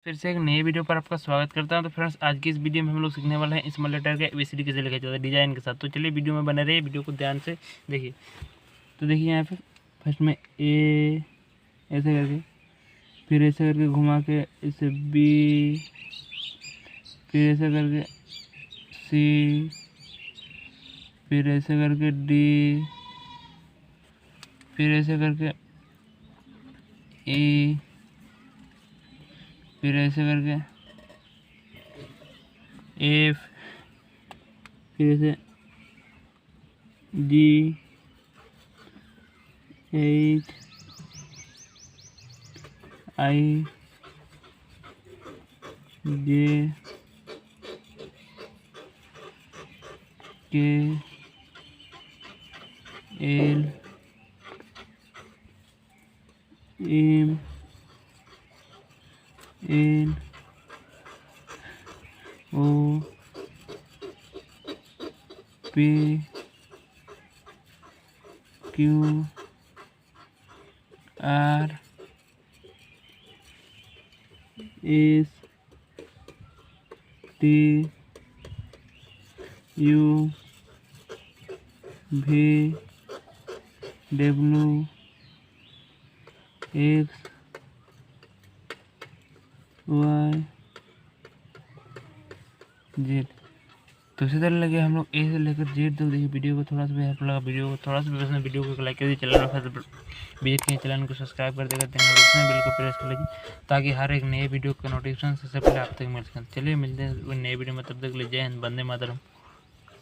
फिर से एक नए वीडियो पर आपका स्वागत करता हूं। तो फ्रेंड्स, आज की इस वीडियो में हम लोग सीखने वाले हैं स्मॉल लेटर के एबीसीडी कैसे लिखा जाता है डिजाइन के साथ। तो चलिए वीडियो में बने रहिए, वीडियो को ध्यान से देखिए। तो देखिए यहाँ पे फर्स्ट में ए ऐसे करके, फिर ऐसे करके घुमा के इसे बी, फिर ऐसे करके सी, फिर ऐसे करके डी, फिर ऐसे करके ई, फिर ऐसे करके एफ, फिर ऐसे जी, H, I, J, K, L, M, N, O, P, Q, R, S, T, U, V, W, X, Y, Z. तो इसी तरह लगे हम लोग ए से लेकर जेड तक। देखिए वीडियो को थोड़ा सा भी हेल्प लगा, वीडियो को थोड़ा सा भी पसंद, वीडियो को लाइक कर दीजिए, चैनल में विजिट कीजिए, चैनल को सब्सक्राइब कर देगा, नोटिफिकेशन बिल को प्रेस कर लीजिए ताकि हर एक नए वीडियो का नोटिफिकेशन सबसे पहले आप तक मिल सके। चलिए मिलते हैं नए वीडियो में, तब तक ले जय हिंद, वंदे मातरम।